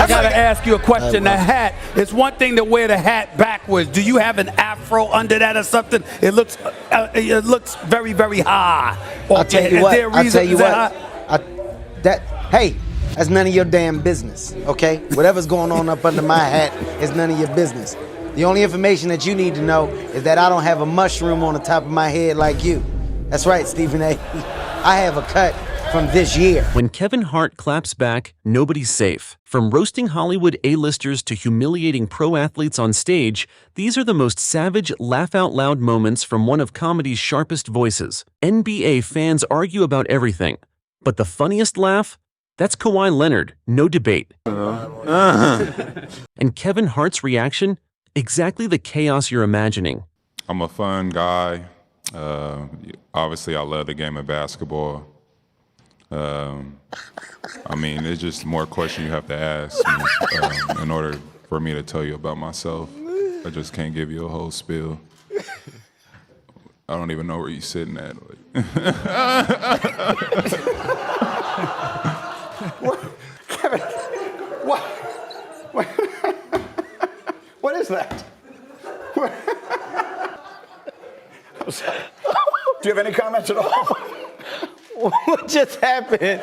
I gotta ask you a question. The hat, it's one thing to wear the hat backwards. Do you have an afro under that or something? It looks very, very high. I'll tell you what. Hey, that's none of your damn business, okay? Whatever's going on up under my hat is none of your business. The only information that you need to know is that I don't have a mushroom on the top of my head like you. That's right, Stephen A. I have a cut from this year. When Kevin Hart claps back, nobody's safe. From roasting Hollywood A-listers to humiliating pro athletes on stage, these are the most savage, laugh-out-loud moments from one of comedy's sharpest voices. NBA fans argue about everything, but the funniest laugh? That's Kawhi Leonard, no debate. And Kevin Hart's reaction? Exactly the chaos you're imagining. I'm a fun guy. Obviously, I love the game of basketball. I mean, there's just more questions you have to ask me, in order for me to tell you about myself. I just can't give you a whole spiel. I don't even know where you're sitting at. Kevin, what? What is that? I'm sorry. Do you have any comments at all? What just happened?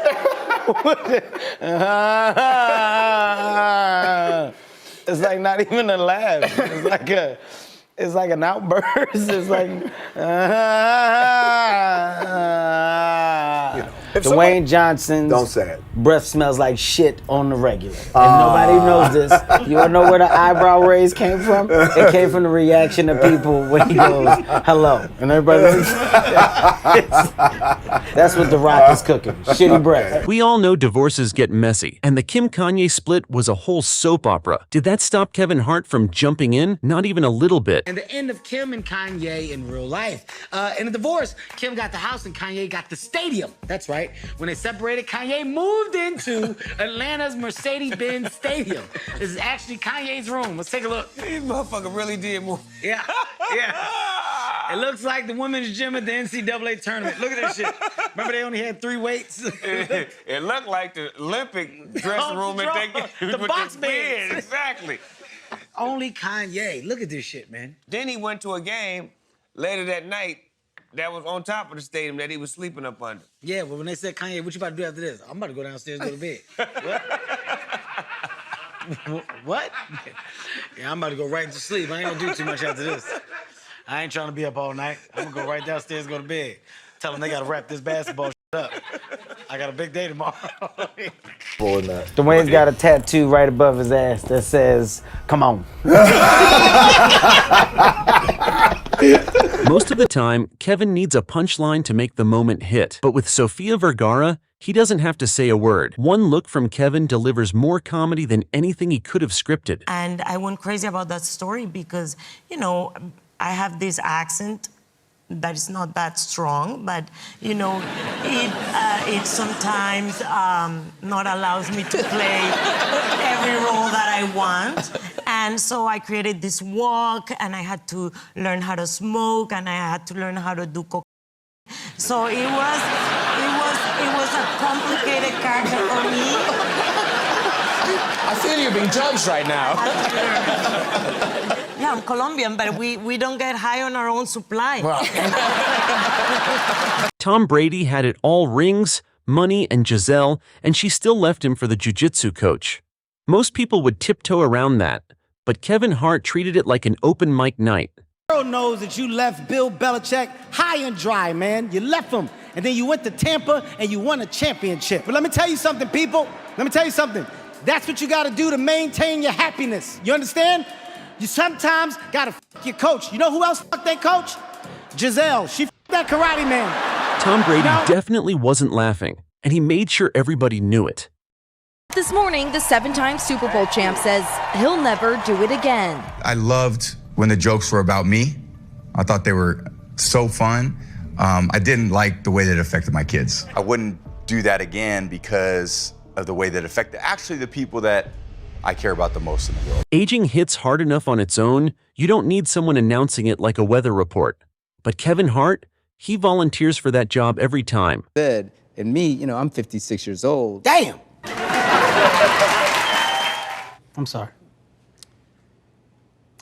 It's like not even a laugh. It's like an outburst. It's like Dwayne Johnson's don't say it. Breath smells like shit on the regular. And nobody knows this. You wanna know where the eyebrow raise came from? It came from the reaction of people when he goes, hello. And everybody goes, that's what The Rock is cooking. Shitty breath. We all know divorces get messy, and the Kim-Kanye split was a whole soap opera. Did that stop Kevin Hart from jumping in? Not even a little bit. And the end of Kim and Kanye in real life. In a divorce, Kim got the house and Kanye got the stadium. That's right. When they separated, Kanye moved into Atlanta's Mercedes-Benz Stadium. This is actually Kanye's room. Let's take a look. These motherfuckers really did move. Yeah, yeah. It looks like the women's gym at the NCAA tournament. Look at this shit. Remember they only had 3 weights? It looked like the Olympic dressing room the box beds. Exactly. Only Kanye. Look at this shit, man. Then he went to a game later that night that was on top of the stadium that he was sleeping up under. Yeah, well, when they said, Kanye, what you about to do after this? I'm about to go downstairs and go to bed. What? What? Yeah, I'm about to go right to sleep. I ain't gonna do too much after this. I ain't trying to be up all night. I'm gonna go right downstairs and go to bed. Tell them they gotta wrap this basketball up. I got a big day tomorrow. Dwayne's got a tattoo right above his ass that says, come on. Most of the time, Kevin needs a punchline to make the moment hit. But with Sofia Vergara, he doesn't have to say a word. One look from Kevin delivers more comedy than anything he could have scripted. And I went crazy about that story because, you know, I have this accent that is not that strong, but, you know, it sometimes not allows me to play every role that I want. And so I created this walk, and I had to learn how to smoke, and I had to learn how to do cocaine. So it was a complicated character for me. I feel you're being judged right now. Yeah, I'm Colombian, but we don't get high on our own supply. Tom Brady had it all: rings, money, and Giselle, and she still left him for the jiu-jitsu coach. Most people would tiptoe around that, but Kevin Hart treated it like an open mic night. The world knows that you left Bill Belichick high and dry, man. You left him, and then you went to Tampa, and you won a championship. But let me tell you something, people. Let me tell you something. That's what you gotta do to maintain your happiness. You understand? You sometimes gotta f your coach. You know who else f their coach? Giselle. She f that karate man. Tom Brady definitely wasn't laughing, and he made sure everybody knew it. This morning, the 7-time Super Bowl champ says he'll never do it again. I loved when the jokes were about me. I thought they were so fun. I didn't like the way that it affected my kids. I wouldn't do that again because of the way that it affected actually the people that I care about the most in the world. Aging hits hard enough on its own. You don't need someone announcing it like a weather report. But Kevin Hart, he volunteers for that job every time. And me, you know, I'm 56 years old. Damn! I'm sorry.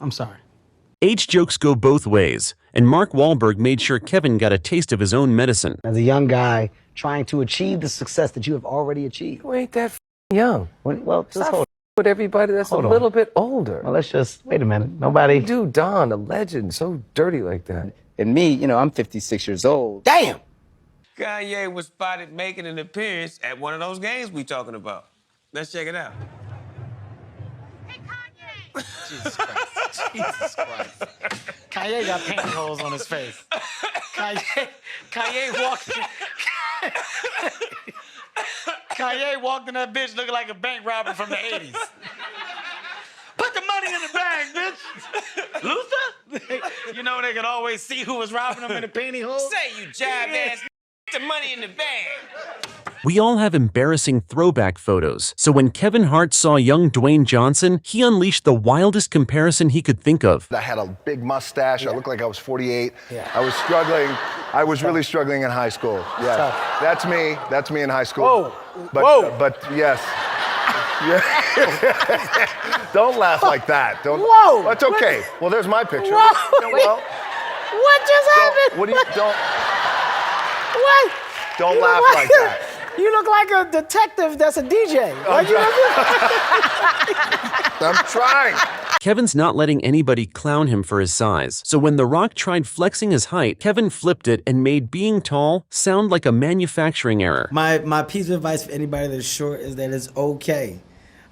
I'm sorry. Age jokes go both ways, and Mark Wahlberg made sure Kevin got a taste of his own medicine. As a young guy trying to achieve the success that you have already achieved. You ain't that young. Well, just hold With everybody that's Hold a on. little bit older. Well, let's just, wait a minute. Nobody. Dude, Don, a legend, so dirty like that. And me, you know, I'm 56 years old. Damn! Kanye was spotted making an appearance at one of those games we talking about. Let's check it out. Jesus Christ. Jesus Christ. Kanye got pantyhose on his face. Kanye walked in that bitch looking like a bank robber from the 80s. Put the money in the bag, bitch. Luther? You know they could always see who was robbing them in the pantyhose. Say, you jive ass. Put the money in the bag. We all have embarrassing throwback photos, so when Kevin Hart saw young Dwayne Johnson, he unleashed the wildest comparison he could think of. I had a big mustache. Yeah. I looked like I was 48. Yeah. I was struggling. I was really struggling in high school. Yeah, Tough. that's me. That's me in high school. Whoa. But, Whoa. But yes. Yeah. Don't laugh like that. Don't. Whoa. That's okay. Well, there's my picture. Whoa. Well, What just happened? what do you don't? What? Don't You laugh look like that. You look like a detective that's a DJ. I'm trying. Kevin's not letting anybody clown him for his size, so when The Rock tried flexing his height, Kevin flipped it and made being tall sound like a manufacturing error. My piece of advice for anybody that's short is that it's okay.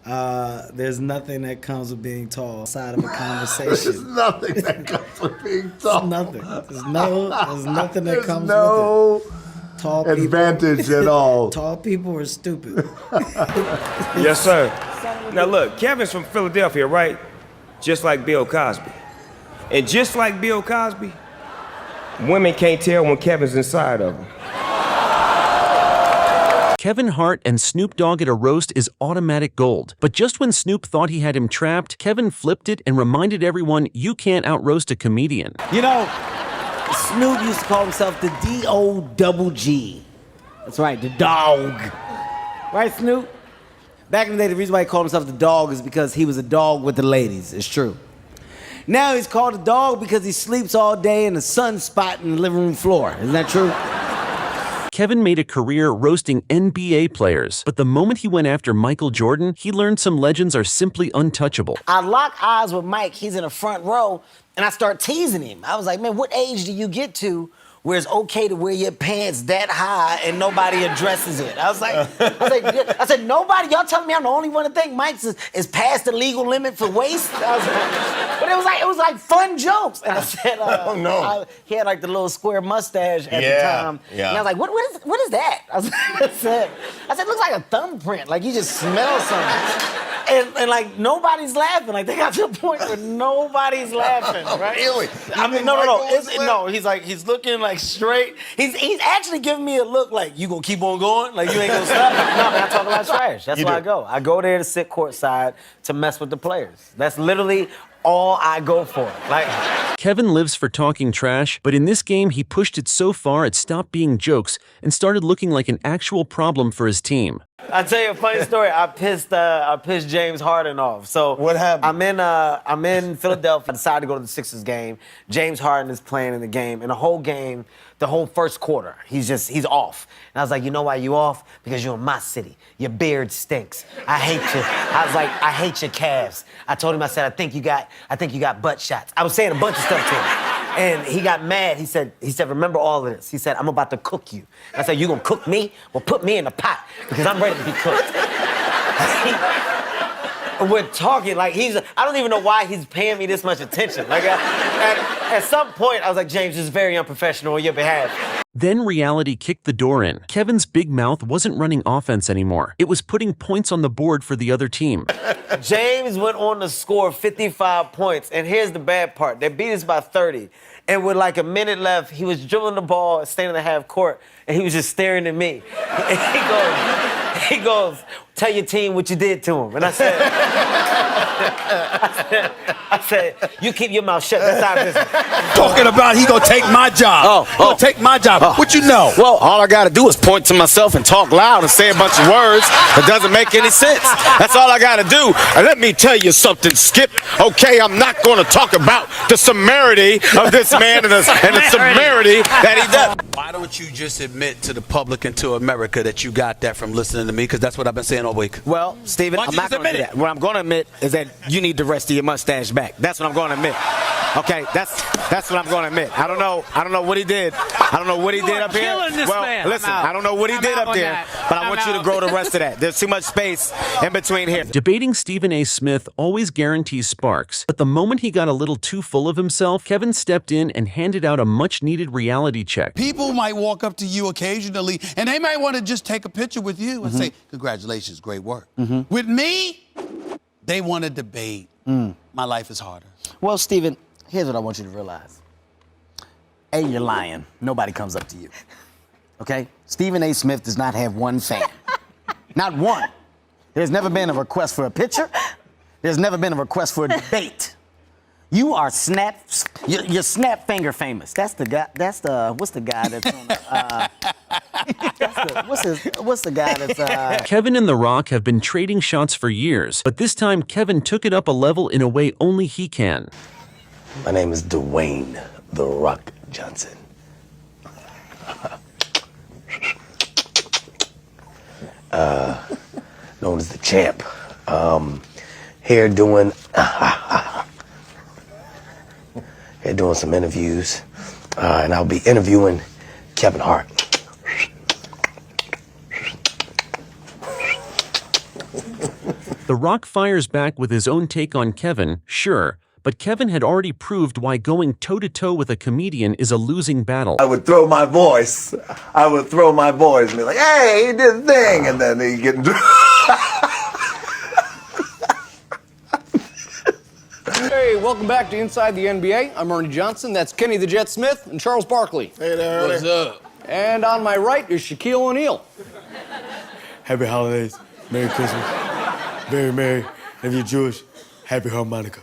There's nothing that comes with being tall outside of a conversation. There's nothing that comes with being tall. Nothing. There's nothing that There's comes no with it. Tall people, advantage at all. Tall people are stupid. Yes, sir. Now look, Kevin's from Philadelphia, right? Just like Bill Cosby. And just like Bill Cosby, women can't tell when Kevin's inside of them. Kevin Hart and Snoop Dogg at a roast is automatic gold. But just when Snoop thought he had him trapped, Kevin flipped it and reminded everyone you can't outroast a comedian. You know, Snoop used to call himself the D-O-double-G. That's right, the dog. Right, Snoop? Back in the day, the reason why he called himself the dog is because he was a dog with the ladies. It's true. Now he's called a dog because he sleeps all day in a sunspot in the living room floor. Isn't that true? Kevin made a career roasting NBA players, but the moment he went after Michael Jordan, he learned some legends are simply untouchable. I lock eyes with Mike. He's in the front row, and I start teasing him. I was like, man, what age do you get to where it's okay to wear your pants that high and nobody addresses it? I said, nobody. Y'all telling me I'm the only one to think Mike's is past the legal limit for waist? I was like, but it was like fun jokes. And I said, oh no. He had like the little square mustache at the time. Yeah. And I was like, what is that? I said, it looks like a thumbprint. Like you just smell something. And like nobody's laughing. Like they got to a point where nobody's laughing, right? Really? I mean, no. He's looking like straight. He's actually giving me a look like you gonna keep on going, like you ain't gonna stop. No, man, I talk about trash. That's why I go. I go there to sit courtside to mess with the players. That's literally all I go for. Like. Kevin lives for talking trash, but in this game he pushed it so far it stopped being jokes and started looking like an actual problem for his team. I'll tell you a funny story. I pissed James Harden off. So what happened? I'm in Philadelphia. I decided to go to the Sixers game. James Harden is playing in the game, and the whole game, the whole first quarter, he's off. And I was like, you know why you off? Because you're in my city. Your beard stinks. I hate you. I was like, I hate your calves. I told him, I said, I think you got butt shots. I was saying a bunch of stuff to him. And he got mad. He said, remember all of this. He said, I'm about to cook you. I said, you gonna cook me? Well, put me in the pot because I'm ready to be cooked. We're talking like I don't even know why he's paying me this much attention. Like at some point, I was like, James, this is very unprofessional on your behalf. Then reality kicked the door in. Kevin's big mouth wasn't running offense anymore. It was putting points on the board for the other team. James went on to score 55 points, and here's the bad part. They beat us by 30, and with like a minute left, he was dribbling the ball, standing in the half court, and he was just staring at me. And he goes, tell your team what you did to him. And I said, I said, you keep your mouth shut. That's our business. Talking about he gonna take my job. He gonna take my job. What you know? Well, all I gotta do is point to myself and talk loud and say a bunch of words that doesn't make any sense. That's all I gotta do. And let me tell you something, Skip. Okay, I'm not gonna talk about the severity of this man and the severity that he does. Why don't you just admit to the public and to America that you got that from listening to me? Because that's what I've been saying all week. Well, Steven, I'm not going to do that. What I'm going to admit is that you need the rest of your mustache back. That's what I'm going to admit. Okay, that's what I'm going to admit. I don't know what he did. I don't know what he did up here. Well, listen, I don't know what he did up there, but I want you to grow the rest of that. There's too much space in between here. Debating Stephen A. Smith always guarantees sparks, but the moment he got a little too full of himself, Kevin stepped in and handed out a much-needed reality check. People might walk up to you occasionally, and they might want to just take a picture with you and say, congratulations, great work. With me, they want to debate. My life is harder. Well, Stephen, here's what I want you to realize. A, you're lying. Nobody comes up to you. Okay? Stephen A. Smith does not have one fan. Not one. There's never been a request for a picture. There's never been a request for a debate. You are you're snap finger famous. That's the guy. What's the guy that's on what's the guy that's Kevin and The Rock have been trading shots for years, but this time Kevin took it up a level in a way only he can. My name is Dwayne The Rock Johnson. Known as the champ. Here doing some interviews, and I'll be interviewing Kevin Hart. The Rock fires back with his own take on Kevin, sure, but Kevin had already proved why going toe-to-toe with a comedian is a losing battle. I would throw my voice. I would throw my voice and be like, hey, he did a thing. And then he'd get into Hey, welcome back to Inside the NBA. I'm Ernie Johnson. That's Kenny the Jet Smith and Charles Barkley. Hey there. What's up? And on my right is Shaquille O'Neal. Happy holidays. Merry Christmas. Very merry. If you're Jewish, happy harmonica.